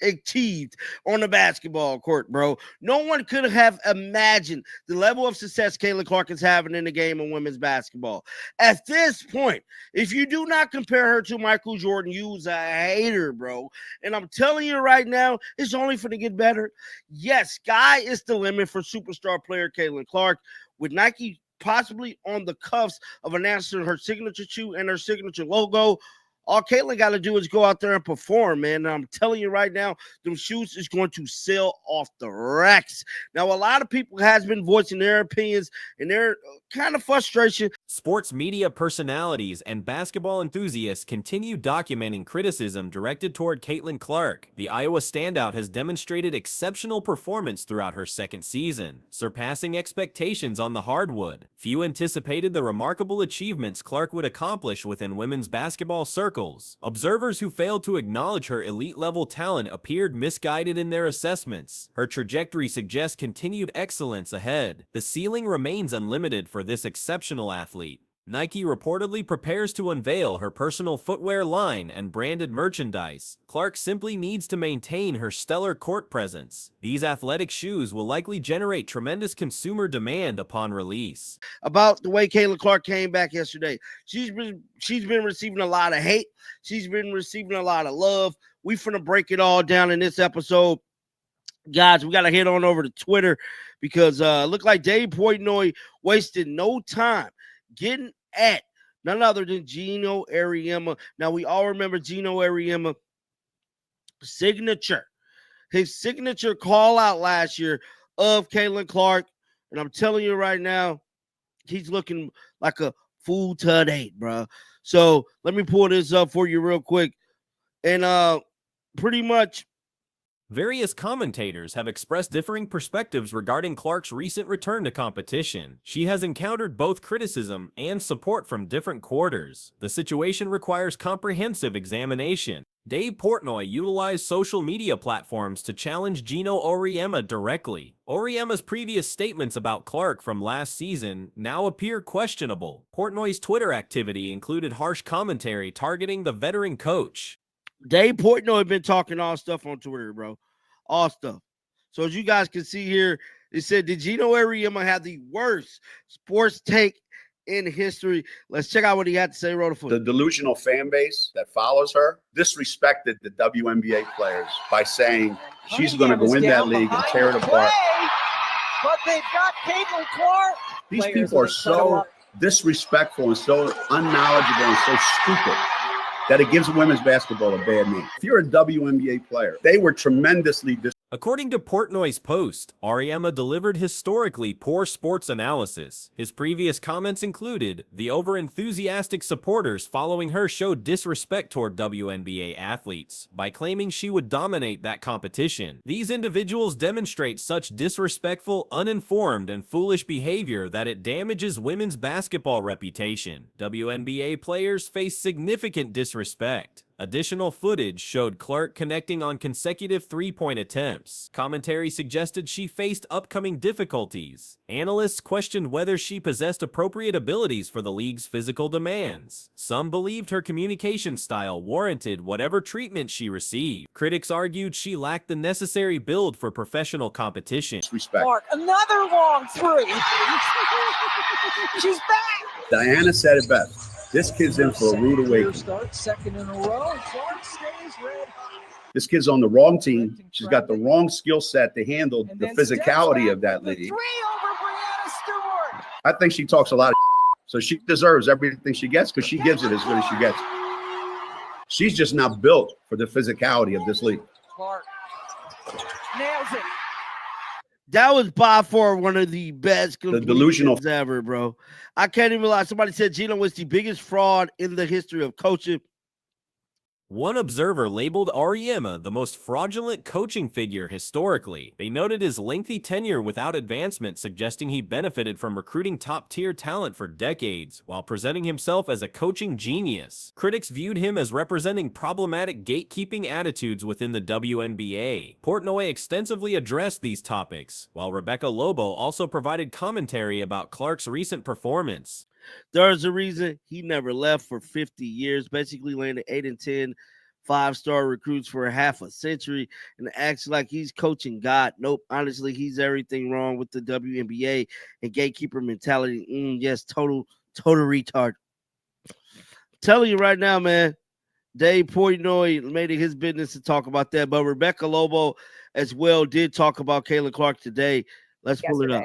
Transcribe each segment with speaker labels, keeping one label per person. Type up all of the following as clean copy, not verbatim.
Speaker 1: achieved on the basketball court, bro. No one could have imagined the level of success Caitlin Clark is having in the game of women's basketball. At this point, if you do not compare her to Michael Jordan, you's a hater, bro. And I'm telling you right now, it's only for to get better. Yes, sky is the limit for superstar player Caitlin Clark, with Nike possibly on the cuffs of announcing her signature shoe and her signature logo. All Caitlin got to do is go out there and perform, man. And I'm telling you right now, them shoes is going to sell off the racks. Now, a lot of people has been voicing their opinions and their kind of frustration.
Speaker 2: Sports media personalities and basketball enthusiasts continue documenting criticism directed toward Caitlin Clark. The Iowa standout has demonstrated exceptional performance throughout her second season, surpassing expectations on the hardwood. Few anticipated the remarkable achievements Clark would accomplish within women's basketball circles. Observers who failed to acknowledge her elite-level talent appeared misguided in their assessments. Her trajectory suggests continued excellence ahead. The ceiling remains unlimited for this exceptional athlete. Nike reportedly prepares to unveil her personal footwear line and branded merchandise. Clark simply needs to maintain her stellar court presence. These athletic shoes will likely generate tremendous consumer demand upon release.
Speaker 1: About the way Caitlin Clark came back yesterday, she's been receiving a lot of hate. She's been receiving a lot of love. We finna break it all down in this episode. Guys, we got to head on over to Twitter because look like Dave Portnoy wasted no time getting at none other than Geno Auriemma. Now, we all remember Geno Auriemma signature. His signature call out last year of Caitlin Clark. And I'm telling you right now, he's looking like a fool to date, bro. So let me pull this up for you real quick. And pretty much,
Speaker 2: various commentators have expressed differing perspectives regarding Clark's recent return to competition. She has encountered both criticism and support from different quarters. The situation requires comprehensive examination. Dave Portnoy utilized social media platforms to challenge Geno Auriemma directly. Auriemma's previous statements about Clark from last season now appear questionable. Portnoy's Twitter activity included harsh commentary targeting the veteran coach.
Speaker 1: Dave Portnoy been talking all stuff on Twitter, bro. All stuff. So as you guys can see here, it said, did Geno Auriemma have the worst sports take in history? Let's check out what he had to say.
Speaker 3: The delusional fan base that follows her disrespected the WNBA players by saying she's going to go in that league and tear it apart.
Speaker 4: But they've got Caitlin Clark.
Speaker 3: These people are so disrespectful and so unknowledgeable and so stupid that it gives women's basketball a bad name. If you're a WNBA player, they were tremendously
Speaker 2: According to Portnoy's post, Auriemma delivered historically poor sports analysis. His previous comments included, the over-enthusiastic supporters following her showed disrespect toward WNBA athletes by claiming she would dominate that competition. These individuals demonstrate such disrespectful, uninformed, and foolish behavior that it damages women's basketball reputation. WNBA players face significant disrespect. Additional footage showed Clark connecting on consecutive three-point attempts. Commentary suggested she faced upcoming difficulties. Analysts questioned whether she possessed appropriate abilities for the league's physical demands. Some believed her communication style warranted whatever treatment she received. Critics argued she lacked the necessary build for professional competition.
Speaker 3: Respect.
Speaker 4: Clark, another long three. She's back.
Speaker 3: Diana said it best. This kid's in for a rude awakening.
Speaker 4: Second in a row. Clark stays red.
Speaker 3: This kid's on the wrong team. She's got the wrong skill set to handle the physicality of that league.
Speaker 4: Three over Brianna Stewart.
Speaker 3: I think she talks a lot of so she deserves everything she gets because she gives it as good as she gets. She's just not built for the physicality of this league.
Speaker 4: Clark nails it.
Speaker 1: That was by far one of the best
Speaker 3: delusional
Speaker 1: ever, bro. I can't even lie. Somebody said Geno was the biggest fraud in the history of coaching.
Speaker 2: One observer labeled Auriemma the most fraudulent coaching figure historically. They noted his lengthy tenure without advancement, suggesting he benefited from recruiting top-tier talent for decades, while presenting himself as a coaching genius. Critics viewed him as representing problematic gatekeeping attitudes within the WNBA. Portnoy extensively addressed these topics, while Rebecca Lobo also provided commentary about Clark's recent performance.
Speaker 1: There's a reason he never left for 50 years, basically landed 8 and 10 5-star recruits for half a century and acts like he's coaching God. Nope. Honestly, he's everything wrong with the WNBA and gatekeeper mentality. Yes, total retard. Telling you right now, man, Dave Portnoy made it his business to talk about that. But Rebecca Lobo as well did talk about Caitlin Clark today. Let's pull it up.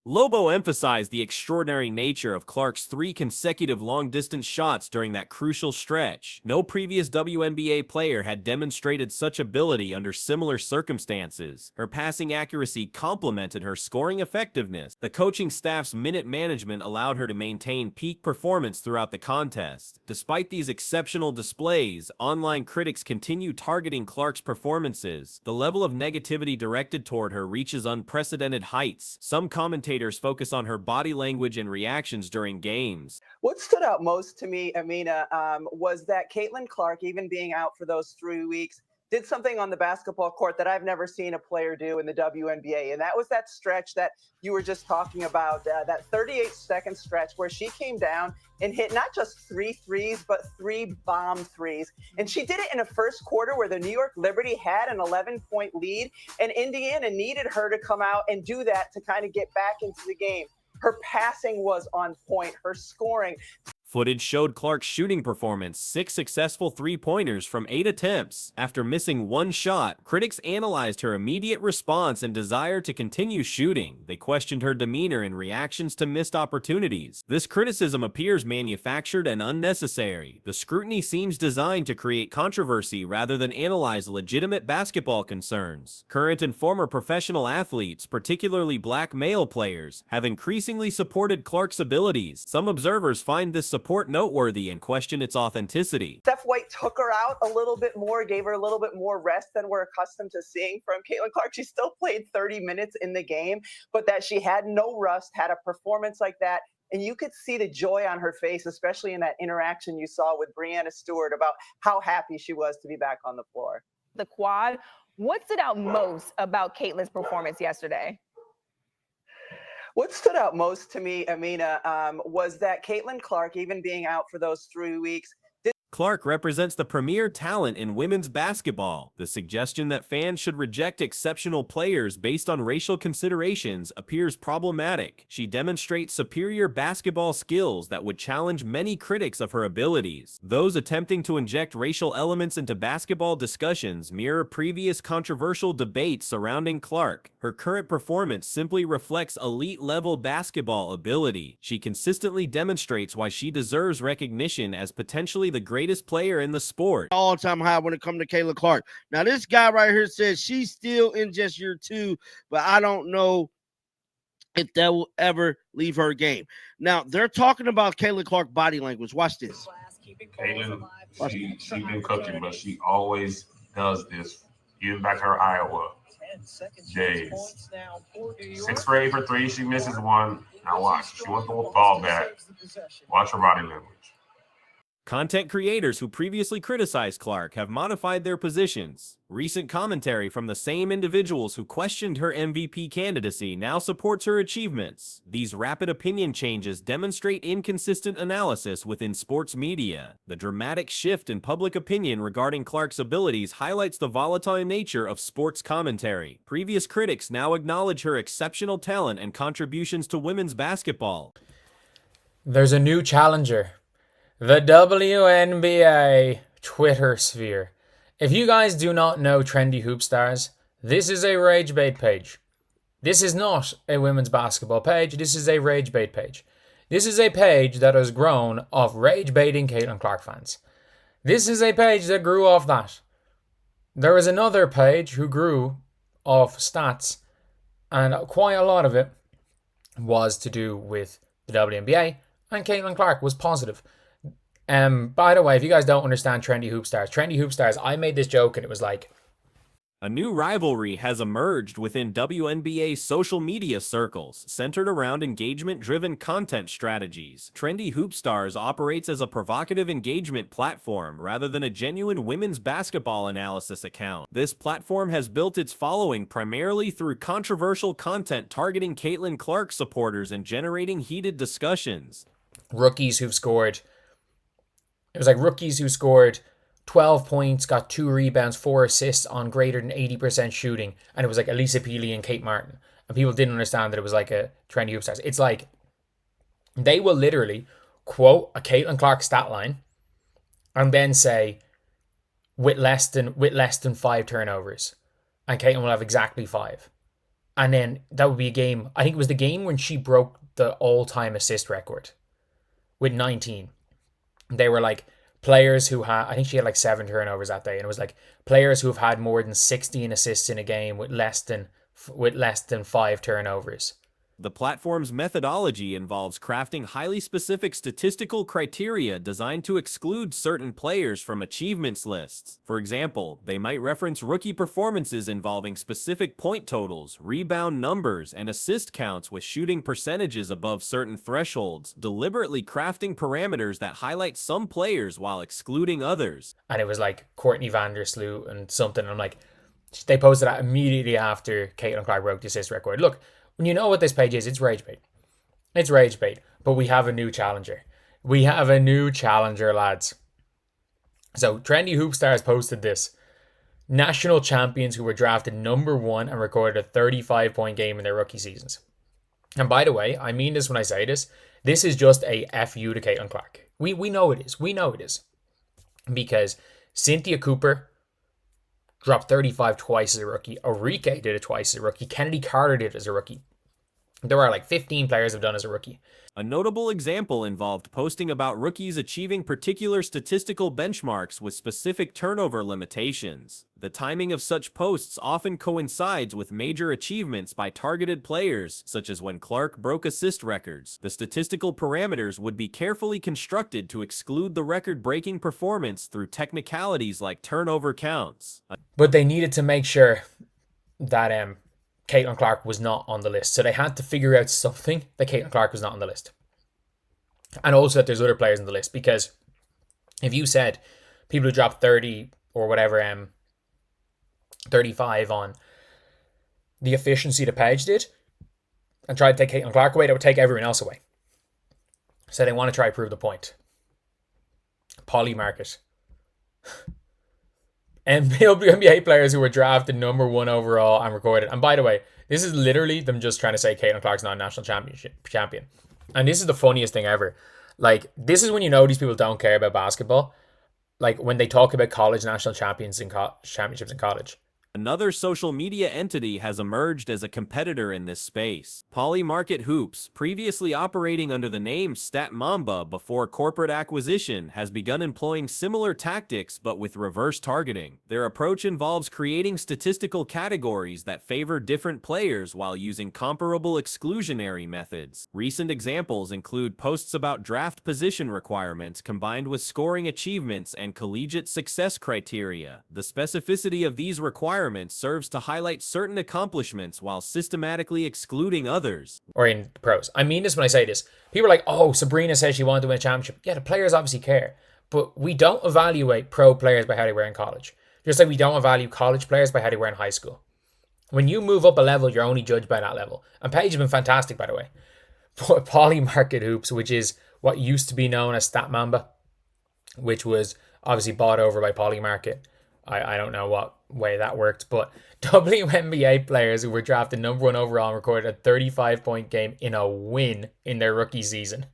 Speaker 2: Lobo emphasized the extraordinary nature of Clark's 3 consecutive long-distance shots during that crucial stretch. No previous WNBA player had demonstrated such ability under similar circumstances. Her passing accuracy complemented her scoring effectiveness. The coaching staff's minute management allowed her to maintain peak performance throughout the contest. Despite these exceptional displays, online critics continue targeting Clark's performances. The level of negativity directed toward her reaches unprecedented heights. Some commentators focus on her body language and reactions during games.
Speaker 5: What stood out most to me, Amina, was that Caitlin Clark, even being out for those 3 weeks, did something on the basketball court that I've never seen a player do in the WNBA. And that was that stretch that you were just talking about, that 38-second stretch where she came down and hit not just 3 threes, but 3 bomb threes. And she did it in a first quarter where the New York Liberty had an 11-point lead, and Indiana needed her to come out and do that to kind of get back into the game. Her passing was on point, her scoring.
Speaker 2: Footage showed Clark's shooting performance, 6 successful three-pointers from 8 attempts. After missing 1 shot, critics analyzed her immediate response and desire to continue shooting. They questioned her demeanor and reactions to missed opportunities. This criticism appears manufactured and unnecessary. The scrutiny seems designed to create controversy rather than analyze legitimate basketball concerns. Current and former professional athletes, particularly black male players, have increasingly supported Clark's abilities. Some observers find this support noteworthy and question its authenticity.
Speaker 5: Steph White took her out a little bit more, gave her a little bit more rest than we're accustomed to seeing from Caitlin Clark. She still played 30 minutes in the game, but that she had no rust, had a performance like that. And you could see the joy on her face, especially in that interaction you saw with Breanna Stewart about how happy she was to be back on the floor.
Speaker 6: The quad, what stood out most about Caitlin's performance yesterday?
Speaker 5: What stood out most to me, Amina, was that Caitlin Clark, even being out for those 3 weeks,
Speaker 2: Clark represents the premier talent in women's basketball. The suggestion that fans should reject exceptional players based on racial considerations appears problematic. She demonstrates superior basketball skills that would challenge many critics of her abilities. Those attempting to inject racial elements into basketball discussions mirror previous controversial debates surrounding Clark. Her current performance simply reflects elite-level basketball ability. She consistently demonstrates why she deserves recognition as potentially the greatest player in the sport.
Speaker 1: All-time high when it comes to Caitlin Clark. Now, this guy right here says she's still in just year 2, but I don't know if that will ever leave her game. Now, they're talking about Caitlin Clark body language. Watch this.
Speaker 7: Caitlin, she's been cooking, but she always does this. Even back her Iowa days. 6 for 8 for 3. She misses 1. Now watch. She wants the ball back. Watch her body language.
Speaker 2: Content creators who previously criticized Clark have modified their positions. Recent commentary from the same individuals who questioned her MVP candidacy now supports her achievements. These rapid opinion changes demonstrate inconsistent analysis within sports media. The dramatic shift in public opinion regarding Clark's abilities highlights the volatile nature of sports commentary. Previous critics now acknowledge her exceptional talent and contributions to women's basketball.
Speaker 8: There's a new challenger. The WNBA Twitter sphere. If you guys do not know Trendy Hoop Stars, this is a rage bait page. This is not a women's basketball page. This is a rage bait page. This is a page that has grown off rage baiting Caitlin Clark fans. This is a page that grew off that. There is another page who grew off stats, and quite a lot of it was to do with the WNBA, and Caitlin Clark was positive. By the way, if you guys don't understand Trendy Hoop Stars, I made this joke and it was like,
Speaker 2: a new rivalry has emerged within WNBA social media circles, centered around engagement-driven content strategies. Trendy Hoop Stars operates as a provocative engagement platform rather than a genuine women's basketball analysis account. This platform has built its following primarily through controversial content targeting Caitlin Clark supporters and generating heated discussions.
Speaker 8: Rookies who've scored It was like rookies who scored 12 points, got 2 rebounds, 4 assists on greater than 80% shooting. And it was like Elisa Peely and Kate Martin. And people didn't understand that it was like a trendy hoop stars. It's like they will literally quote a Caitlin Clark stat line and then say with less than 5 turnovers. And Caitlin will have exactly 5. And then that would be a game. I think it was the game when she broke the all-time assist record with 19. They were like players who had, I think she had like 7 turnovers that day. And it was like players who have had more than 16 assists in a game with less than 5 turnovers.
Speaker 2: The platform's methodology involves crafting highly specific statistical criteria designed to exclude certain players from achievements lists. For example, they might reference rookie performances involving specific point totals, rebound numbers, and assist counts with shooting percentages above certain thresholds, deliberately crafting parameters that highlight some players while excluding others.
Speaker 8: And it was like Courtney Vandersloot and something. And I'm like, they posted that immediately after Caitlin Clark broke the assist record. Look, when you know what this page is, it's rage bait. It's rage bait. But we have a new challenger. We have a new challenger, lads. So Trendy Hoop Stars posted this. National champions who were drafted number 1 and recorded a 35-point game in their rookie seasons. And by the way, I mean this when I say this. This is just a FU to Caitlin Clark. We know it is. We know it is. Because Cynthia Cooper dropped 35 twice as a rookie. Auriemma did it twice as a rookie. Kennedy Carter did it as a rookie. There are like 15 players who have done it as a rookie.
Speaker 2: A notable example involved posting about rookies achieving particular statistical benchmarks with specific turnover limitations. The timing of such posts often coincides with major achievements by targeted players, such as when Clark broke assist records. The statistical parameters would be carefully constructed to exclude the record-breaking performance through technicalities like turnover counts.
Speaker 8: But they needed to make sure that Caitlin Clark was not on the list. So they had to figure out something that Caitlin Clark was not on the list. And also that there's other players on the list. Because if you said people who dropped 30 or whatever, 35 on the efficiency the page did and tried to take Caitlin Clark away, that would take everyone else away. So they want to try to prove the point. Poly market. And WNBA players who were drafted number 1 overall and recorded. And by the way, this is literally them just trying to say Caitlin Clark's not a national champion. And this is the funniest thing ever. Like, this is when you know these people don't care about basketball. Like, when they talk about college national championships in college.
Speaker 2: Another social media entity has emerged as a competitor in this space. Poly Market Hoops, previously operating under the name Stat Mamba before corporate acquisition, has begun employing similar tactics but with reverse targeting. Their approach involves creating statistical categories that favor different players while using comparable exclusionary methods. Recent examples include posts about draft position requirements combined with scoring achievements and collegiate success criteria. The specificity of these requirements serves to highlight certain accomplishments while systematically excluding others.
Speaker 8: Or in pros. I mean this when I say this. People are like, oh, Sabrina says she wanted to win a championship. Yeah, the players obviously care. But we don't evaluate pro players by how they were in college. Just like we don't evaluate college players by how they were in high school. When you move up a level, you're only judged by that level. And Paige has been fantastic, by the way. But Poly Market Hoops, which is what used to be known as Stat Mamba, which was obviously bought over by Poly Market. I don't know what way that worked, but WNBA players who were drafted number 1 overall and recorded a 35-point game in a win in their rookie season.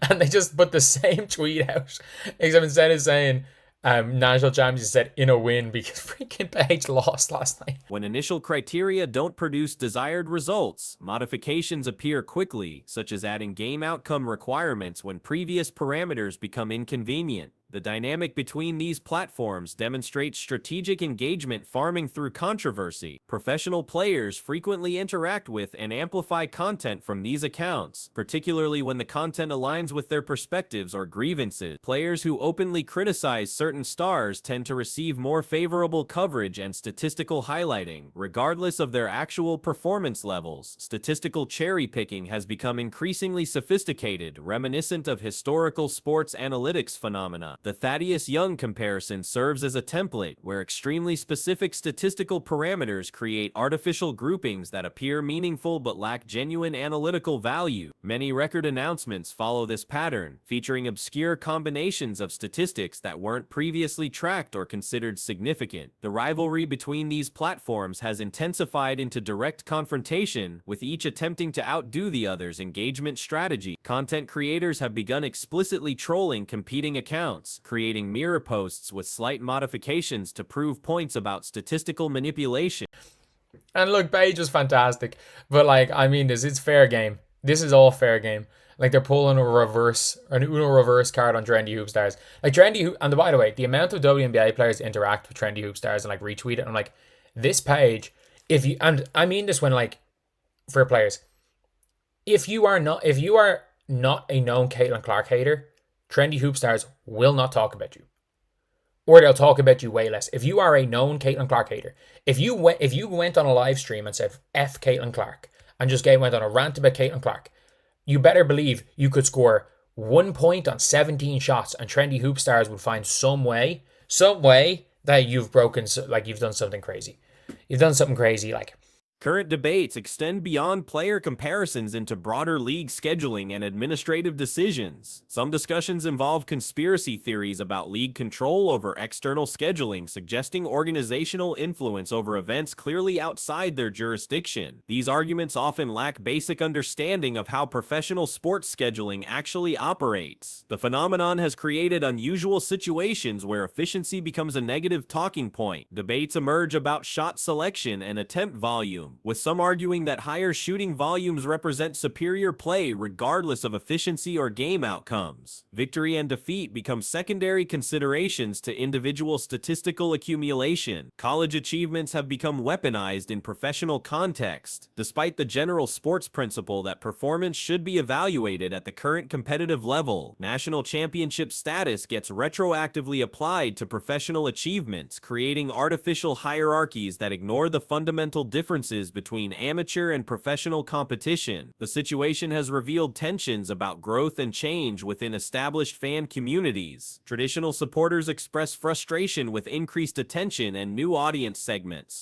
Speaker 8: And they just put the same tweet out, except instead of saying national champions, said in a win because freaking Paige lost last night.
Speaker 2: When initial criteria don't produce desired results, modifications appear quickly, such as adding game outcome requirements when previous parameters become inconvenient. The dynamic between these platforms demonstrates strategic engagement farming through controversy. Professional players frequently interact with and amplify content from these accounts, particularly when the content aligns with their perspectives or grievances. Players who openly criticize certain stars tend to receive more favorable coverage and statistical highlighting, regardless of their actual performance levels. Statistical cherry-picking has become increasingly sophisticated, reminiscent of historical sports analytics phenomena. The Thaddeus Young comparison serves as a template where extremely specific statistical parameters create artificial groupings that appear meaningful but lack genuine analytical value. Many record announcements follow this pattern, featuring obscure combinations of statistics that weren't previously tracked or considered significant. The rivalry between these platforms has intensified into direct confrontation, with each attempting to outdo the other's engagement strategy. Content creators have begun explicitly trolling competing accounts, creating mirror posts with slight modifications to prove points about statistical manipulation.
Speaker 8: And look, Paige is fantastic, but like, I mean, this is fair game. This is all fair game. Like, they're pulling an Uno reverse card on Trendy Hoop Stars. Like, and by the way, the amount of WNBA players interact with Trendy Hoop Stars and like retweet it, I'm like, this page, and I mean this when like, for players, if you are not a known Caitlin Clark hater, Trendy Hoop Stars will not talk about you. Or they'll talk about you way less. If you are a known Caitlin Clark hater, if you went on a live stream and said F Caitlin Clark and just went on a rant about Caitlin Clark, you better believe you could score 1 point on 17 shots and Trendy Hoop Stars would find some way that you've broken, like you've done something crazy. You've done something crazy, like.
Speaker 2: Current debates extend beyond player comparisons into broader league scheduling and administrative decisions. Some discussions involve conspiracy theories about league control over external scheduling, suggesting organizational influence over events clearly outside their jurisdiction. These arguments often lack basic understanding of how professional sports scheduling actually operates. The phenomenon has created unusual situations where efficiency becomes a negative talking point. Debates emerge about shot selection and attempt volume, with some arguing that higher shooting volumes represent superior play regardless of efficiency or game outcomes. Victory and defeat become secondary considerations to individual statistical accumulation. College achievements have become weaponized in professional context. Despite the general sports principle that performance should be evaluated at the current competitive level, national championship status gets retroactively applied to professional achievements, creating artificial hierarchies that ignore the fundamental differences between amateur and professional competition. The situation has revealed tensions about growth and change within established fan communities. Traditional supporters express frustration with increased attention and new audience segments,